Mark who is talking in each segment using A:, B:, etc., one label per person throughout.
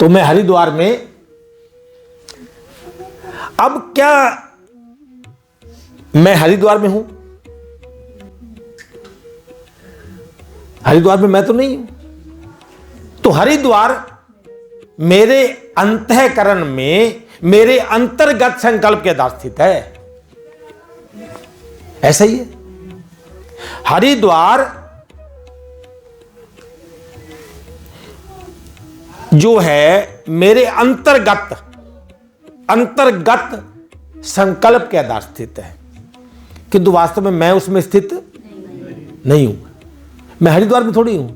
A: तो मैं हरिद्वार में, अब क्या मैं हरिद्वार में हूं? हरिद्वार में मैं तो नहीं हूं। तो हरिद्वार मेरे अंतःकरण में, मेरे अंतर्गत संकल्प के आधार स्थित है। ऐसा ही है। हरिद्वार जो है मेरे अंतर्गत संकल्प के आधार स्थित है, किंतु वास्तव में मैं उसमें स्थित नहीं हूं। मैं हरिद्वार में थोड़ी हूं,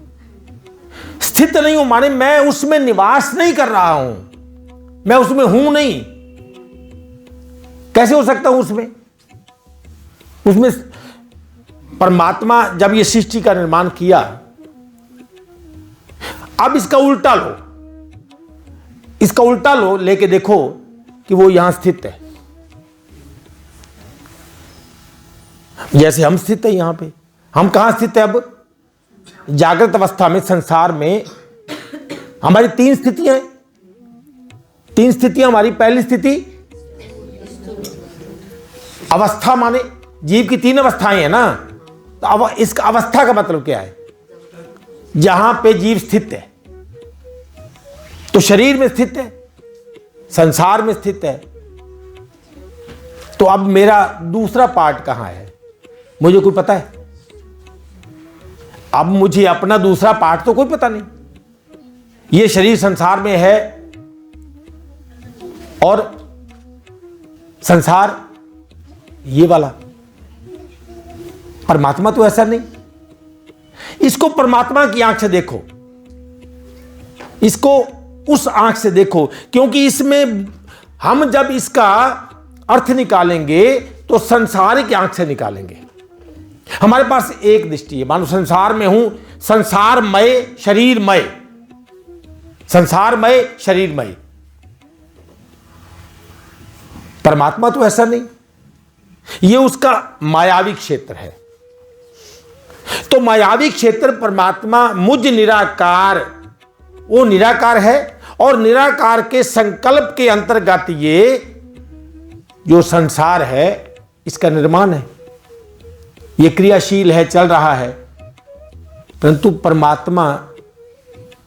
A: स्थित नहीं हूं माने मैं उसमें निवास नहीं कर रहा हूं, मैं उसमें हूं नहीं। कैसे हो सकता हूं उसमें? परमात्मा जब ये सृष्टि का निर्माण किया, अब इसका उल्टा लो, लेके देखो कि वो यहां स्थित है, जैसे हम स्थित है यहां पे। हम कहां स्थित है? अब जागृत अवस्था में, संसार में हमारी तीन स्थितियां हमारी। पहली स्थिति अवस्था, माने जीव की तीन अवस्थाएं हैं ना। तो अब इसका अवस्था का मतलब क्या है? जहां पे जीव स्थित है, तो शरीर में स्थित है, संसार में स्थित है। तो अब मेरा दूसरा पार्ट कहां है? मुझे कोई पता है? अब मुझे अपना दूसरा पार्ट तो कोई पता नहीं। ये शरीर संसार में है और संसार ये वाला। परमात्मा तो ऐसा नहीं। इसको परमात्मा की आंख से देखो, इसको उस आंख से देखो, क्योंकि इसमें हम जब इसका अर्थ निकालेंगे तो संसार की आंख से निकालेंगे। हमारे पास एक दृष्टि है, मानो संसार में हूं, संसारमय शरीरमय। परमात्मा तो ऐसा नहीं, यह उसका मायावी क्षेत्र है। तो मायावी क्षेत्र परमात्मा मुझ निराकार, वो निराकार है और निराकार के संकल्प के अंतर्गत ये जो संसार है इसका निर्माण है, ये क्रियाशील है, चल रहा है। परंतु परमात्मा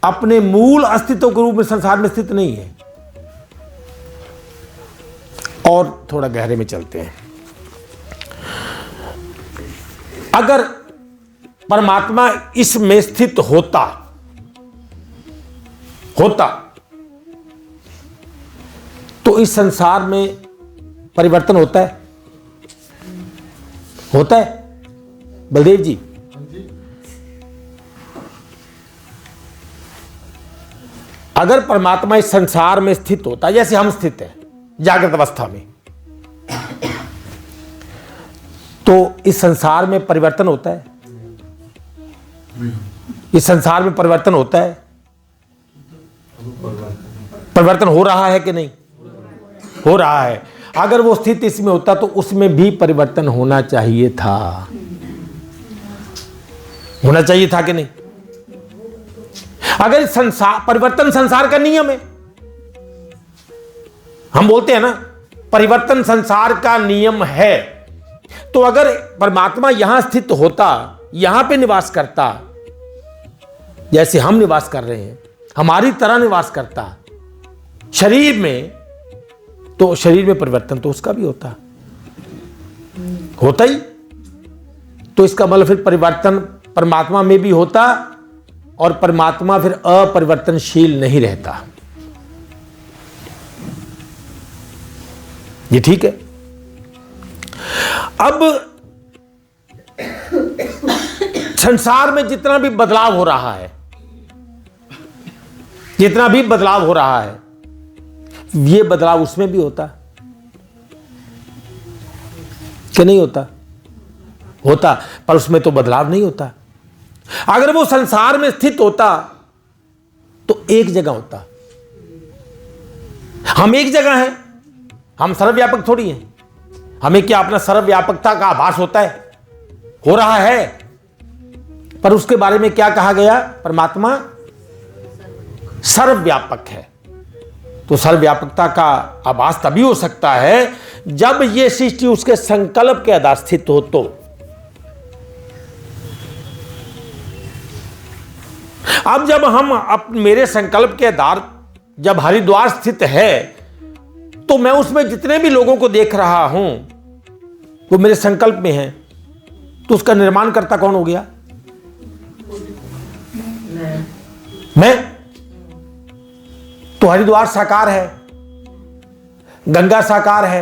A: अपने मूल अस्तित्व के रूप में संसार में स्थित नहीं है। और थोड़ा गहरे में चलते हैं। अगर परमात्मा इसमें स्थित होता तो इस संसार में परिवर्तन होता है बलदेव जी? अगर परमात्मा इस संसार में स्थित होता, जैसे हम स्थित हैं जागृत अवस्था में, तो इस संसार में परिवर्तन होता है? इस संसार में परिवर्तन होता है? परिवर्तन हो रहा है कि नहीं? हो रहा है। अगर वो स्थित इसमें होता तो उसमें भी परिवर्तन होना चाहिए था। होना चाहिए था कि नहीं? अगर परिवर्तन संसार का नियम है, हम बोलते हैं ना परिवर्तन संसार का नियम है, तो अगर परमात्मा यहां स्थित होता, यहां पे निवास करता, जैसे हम निवास कर रहे हैं, हमारी तरह निवास करता शरीर में, तो शरीर में परिवर्तन तो उसका भी होता ही। तो इसका मतलब फिर परिवर्तन परमात्मा में भी होता और परमात्मा फिर अपरिवर्तनशील नहीं रहता। ये ठीक है। अब संसार में जितना भी बदलाव हो रहा है, ये बदलाव उसमें भी होता कि नहीं होता? होता, पर उसमें तो बदलाव नहीं होता। अगर वो संसार में स्थित होता तो एक जगह होता। हम एक जगह हैं, हम सर्वव्यापक थोड़ी हैं। हमें क्या अपना सर्वव्यापकता का आभास होता है? हो रहा है, पर उसके बारे में क्या कहा गया? परमात्मा सर्वव्यापक है। तो सर्वव्यापकता का आभास तभी हो सकता है जब ये सृष्टि उसके संकल्प के आधार स्थित हो। तो अब जब हम मेरे संकल्प के आधार जब हरिद्वार स्थित है, तो मैं उसमें जितने भी लोगों को देख रहा हूं वो मेरे संकल्प में है, तो उसका निर्माण करता कौन हो गया? मैं। तो हरिद्वार साकार है, गंगा साकार है,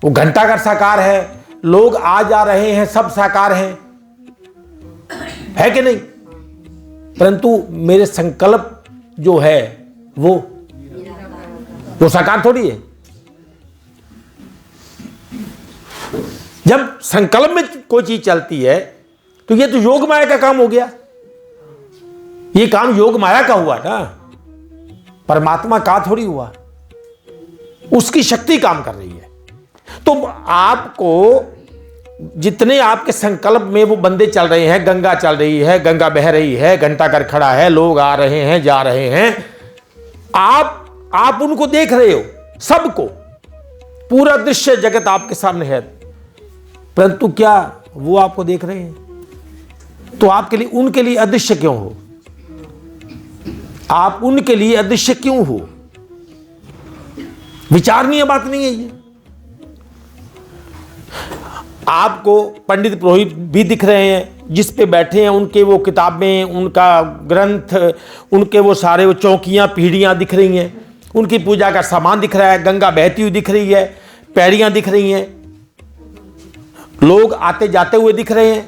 A: वो घंटाघर साकार है, लोग आ जा रहे हैं, सब साकार हैं, है कि नहीं? परंतु मेरे संकल्प जो है वो साकार थोड़ी है। जब संकल्प में कोई चीज चलती है तो ये तो योग माया का काम हो गया। ये काम योग माया का हुआ ना, परमात्मा का थोड़ी हुआ। उसकी शक्ति काम कर रही है। तो आपको जितने आपके संकल्प में वो बंदे चल रहे हैं, गंगा चल रही है, गंगा बह रही है, घंटाघर खड़ा है, लोग आ रहे हैं, जा रहे हैं, आप उनको देख रहे हो, सबको, पूरा दृश्य जगत आपके सामने है, परंतु क्या वो आपको देख रहे हैं? तो आपके लिए उनके लिए अदृश्य क्यों हो? आप उनके लिए अदृश्य क्यों हो? विचारणीय बात नहीं है ये। आपको पंडित पुरोहित भी दिख रहे हैं, जिस पे बैठे हैं, उनके वो किताबें, उनका ग्रंथ, उनके वो सारे वो चौकियां, पीढ़ियां दिख रही हैं, उनकी पूजा का सामान दिख रहा है, गंगा बहती हुई दिख रही है, पैड़ियां दिख रही हैं, लोग आते जाते हुए दिख रहे हैं,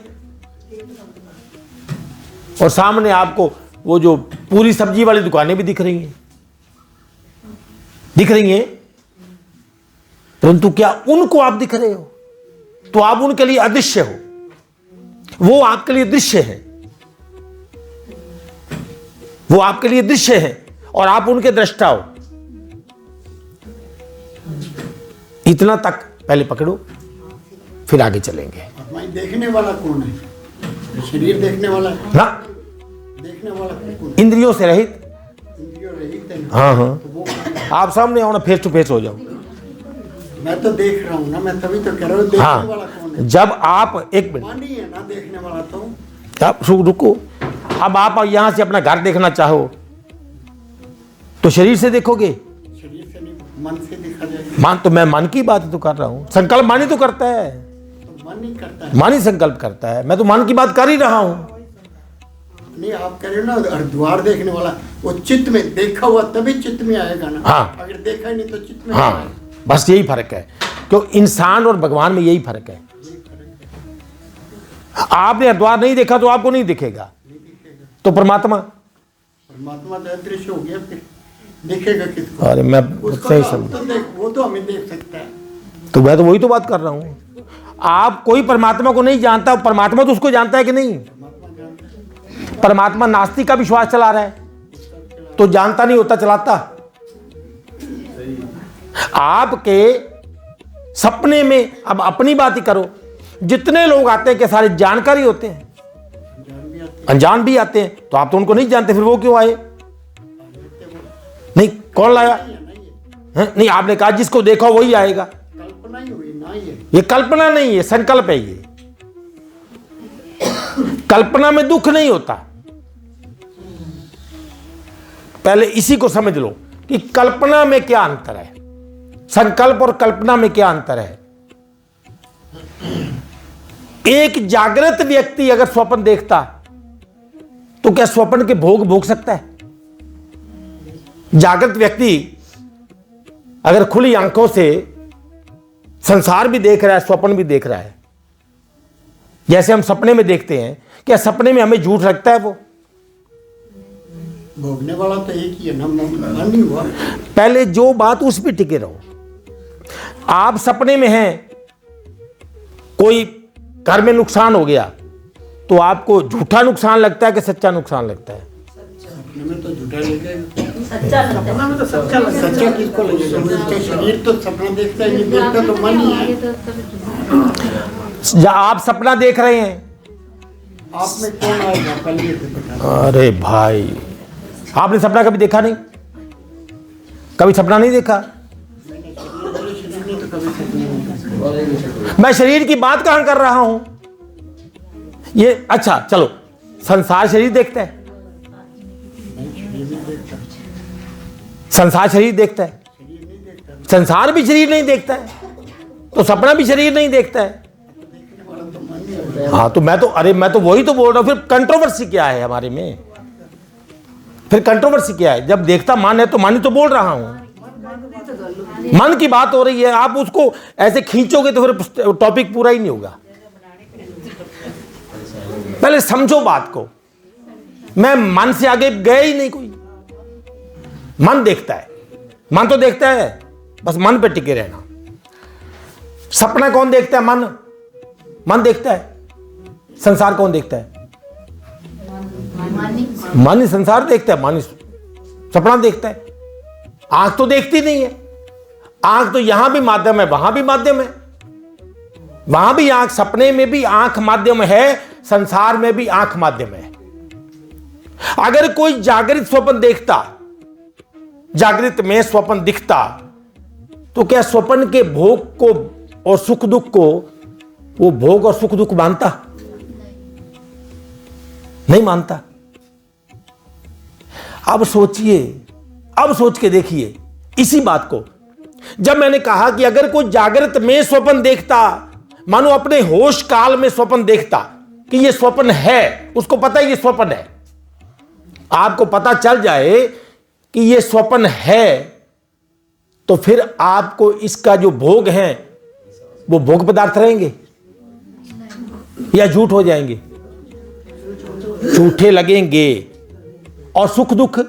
A: और सामने आपको वो जो पूरी सब्जी वाली दुकानें भी दिख रही हैं, परंतु क्या उनको आप दिख रहे हो? तो आप उनके लिए अदृश्य हो, वो आपके लिए दृश्य है, वो आपके लिए दृश्य है और आप उनके दृष्टा हो। इतना तक पहले पकड़ो, फिर आगे चलेंगे।
B: देखने वाला कौन है? शरीर देखने वाला है
A: ना?
B: देखने वाला कौन?
A: इंद्रियों से रहित।
B: इंद्रियों रहित है।
A: हाँ हाँ,
B: तो
A: आप सामने आओ ना, फेस टू फेस हो जाओ।
B: मैं तो देख रहा हूँ ना, मैं तभी तो कह रहा हूँ देखने वाला कौन है?
A: जब आप एक मिनट
B: मानी है ना देखने वाला, तो
A: आप रुको। अब आप यहां से अपना घर देखना चाहो तो शरीर से देखोगे?
B: शरीर से नहीं, मन से देखा जाएगा।
A: मान तो मैं मन की बात तो कर रहा हूं। संकल्प मन ही तो करता है,
B: तो मन नहीं करता है।
A: मन ही संकल्प करता है। मैं तो मन की बात कर ही रहा हूं।
B: नहीं, आप कह रहे हो ना हरिद्वार देखने वाला, वो चित्त में देखा हुआ तभी चित्त में आएगा ना।
A: हाँ।
B: अगर देखा ही नहीं तो चित्त में
A: हाँ, बस यही फर्क है। क्यों? इंसान और भगवान में यही फर्क है। आपने हरिद्वार नहीं देखा तो आपको नहीं दिखेगा। तो परमात्मा
B: तो अदृश्य हो गया, फिर दिखेगा किसको?
A: अरे मैं सही समझ,
B: वो तो हमें देख सकता है।
A: तो मैं तो वही तो बात कर रहा हूं। आप कोई परमात्मा को नहीं जानता, परमात्मा तो उसको जानता है कि नहीं? परमात्मा नास्तिक का विश्वास चला रहा है, तो जानता नहीं होता चलाता। आपके सपने में, अब अपनी बात ही करो, जितने लोग आते हैं कि सारे जानकारी होते हैं, अनजान भी आते हैं, तो आप तो उनको नहीं जानते, फिर वो क्यों आए? नहीं, कौन लाया? नहीं, आपने कहा जिसको देखा वही आएगा।
B: कल्पना ही हुई ना
A: ये कल्पना नहीं है, संकल्प है ये। कल्पना में दुख नहीं होता। पहले इसी को समझ लो कि कल्पना में क्या अंतर है, संकल्प और कल्पना में क्या अंतर है। एक जागृत व्यक्ति अगर स्वप्न देखता तो क्या स्वप्न के भोग भोग सकता है? जागृत व्यक्ति अगर खुली आंखों से संसार भी देख रहा है, स्वप्न भी देख रहा है, जैसे हम सपने में देखते हैं, क्या सपने में हमें झूठ लगता है? वो
B: भोगने वाला तो एक ही है ना, मन नहीं हुआ।
A: पहले जो बात उस पर टिके रहो। आप सपने में हैं, कोई घर में नुकसान हो गया तो आपको झूठा नुकसान लगता है कि सच्चा नुकसान लगता है?
B: सपने में तो झूठा लगेगा,
C: सच्चा सपना में तो सच्चा लगेगा।
B: सच्चा किसको लगेगा? उसका शरीर तो सपना देखता है, नहीं देखता तो मन ही है।
A: आप सपना देख रहे हैं,
B: आप में कौन आएगा कल ये बता?
A: अरे भाई, आपने सपना कभी देखा नहीं? कभी सपना नहीं देखा?
B: नहीं तो कभी सपने नहीं।
A: मैं शरीर की बात कहां कर रहा हूं? ये अच्छा चलो, संसार शरीर देखता है, संसार शरीर देखता है, संसार भी शरीर नहीं देखता है, तो सपना भी शरीर नहीं देखता है। हाँ तो मैं तो वही तो बोल रहा हूं। फिर कंट्रोवर्सी क्या है हमारे में? फिर कंट्रोवर्सी क्या है? जब देखता मन है तो मन ही तो बोल रहा हूं, मन की बात हो रही है। आप उसको ऐसे खींचोगे तो फिर टॉपिक पूरा ही नहीं होगा। पहले समझो बात को। मैं मन से आगे गए ही नहीं कोई। मन देखता है, मन तो देखता है, बस मन पे टिके रहना। सपना कौन देखता है? मन देखता है। संसार कौन देखता है? मन ही संसार देखता है, मन ही सपना देखता है। आंख तो देखती नहीं है। आंख तो यहां भी माध्यम है, वहां भी माध्यम है। वहां भी आंख, सपने में भी आंख माध्यम है, संसार में भी आंख माध्यम है। अगर कोई जागृत स्वप्न देखता, जागृत में स्वप्न दिखता, तो क्या स्वप्न के भोग को और सुख दुख को वो भोग और सुख दुख मानता? नहीं मानता। अब सोचिए, अब सोच के देखिए इसी बात को। जब मैंने कहा कि अगर कोई जागृत में स्वप्न देखता, मानो अपने होश काल में स्वप्न देखता कि यह स्वप्न है, उसको पता है यह स्वप्न है, आपको पता चल जाए कि यह स्वप्न है, तो फिर आपको इसका जो भोग है वो भोग पदार्थ रहेंगे या झूठ हो जाएंगे? झूठे लगेंगे। और सुख दुख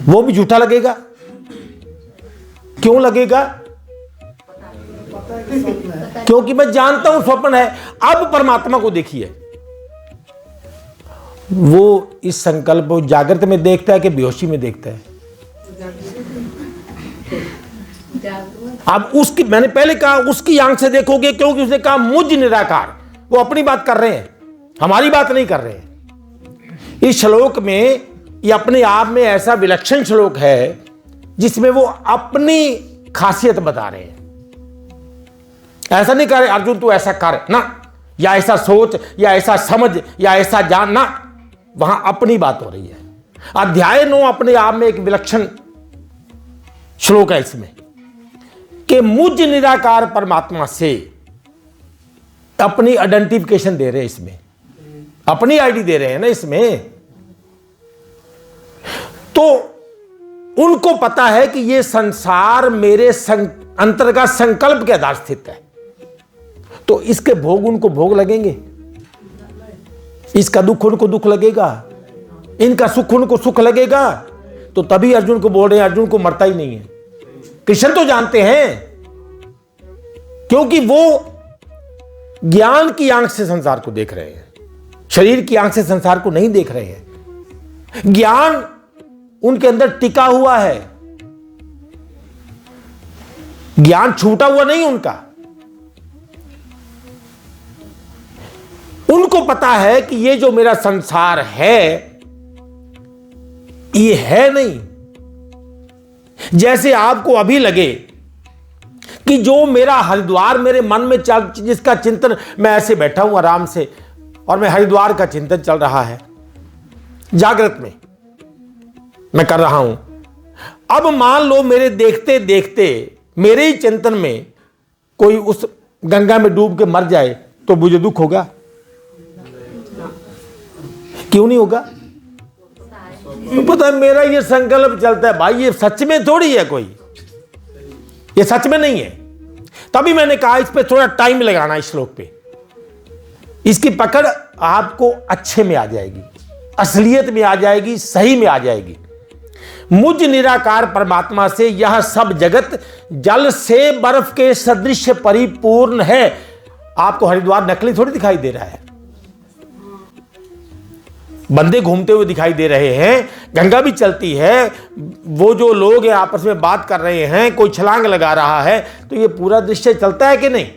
A: वो भी झूठा लगेगा। क्यों लगेगा? क्योंकि मैं जानता हूं स्वप्न है। अब परमात्मा को देखिए, वो इस संकल्प को जागृत में देखता है कि बेहोशी में देखता है? अब उसकी, मैंने पहले कहा उसकी आंख से देखोगे, क्योंकि उसने कहा मुझ निराकार। वो अपनी बात कर रहे हैं, हमारी बात नहीं कर रहे हैं। इस श्लोक में, ये अपने आप में ऐसा विलक्षण श्लोक है जिसमें वो अपनी खासियत बता रहे हैं। ऐसा नहीं कर अर्जुन तू ऐसा कर ना, या ऐसा सोच, या ऐसा समझ, या ऐसा जान ना। वहां अपनी बात हो रही है। अध्याय 9 अपने आप में एक विलक्षण श्लोक है इसमें, कि मुझ निराकार परमात्मा से अपनी आइडेंटिफिकेशन दे रहे हैं। इसमें अपनी आईडी दे रहे हैं ना इसमें। तो उनको पता है कि यह संसार मेरे अंतर का संकल्प के आधार स्थित है, तो इसके भोग उनको भोग लगेंगे, इसका दुख उनको दुख लगेगा, इनका सुख उनको सुख लगेगा। तो तभी अर्जुन को बोल रहे हैं, अर्जुन को मरता ही नहीं है। कृष्ण तो जानते हैं, क्योंकि वो ज्ञान की आंख से संसार को देख रहे हैं, शरीर की आंख से संसार को नहीं देख रहे हैं। ज्ञान उनके अंदर टिका हुआ है, ज्ञान छूटा हुआ नहीं उनका। उनको पता है कि ये जो मेरा संसार है, ये है नहीं। जैसे आपको अभी लगे कि जो मेरा हरिद्वार मेरे मन में चल, जिसका चिंतन, मैं ऐसे बैठा हूं आराम से और मैं हरिद्वार का चिंतन चल रहा है, जागृत में मैं कर रहा हूं। अब मान लो मेरे देखते देखते मेरे ही चिंतन में कोई उस गंगा में डूब के मर जाए, तो मुझे दुख होगा? क्यों नहीं होगा? तो पता है मेरा ये संकल्प चलता है भाई, ये सच में थोड़ी है कोई, ये सच में नहीं है। तभी मैंने कहा इस पे थोड़ा टाइम लगाना, इस श्लोक पे। इसकी पकड़ आपको अच्छे में आ जाएगी, असलियत में आ जाएगी, सही में आ जाएगी। मुझ निराकार परमात्मा से यह सब जगत जल से बर्फ के सदृश परिपूर्ण है। आपको हरिद्वार नकली थोड़ी दिखाई दे रहा है, बंदे घूमते हुए दिखाई दे रहे हैं, गंगा भी चलती है, वो जो लोग हैं आपस में बात कर रहे हैं, कोई छलांग लगा रहा है, तो ये पूरा दृश्य चलता है कि नहीं?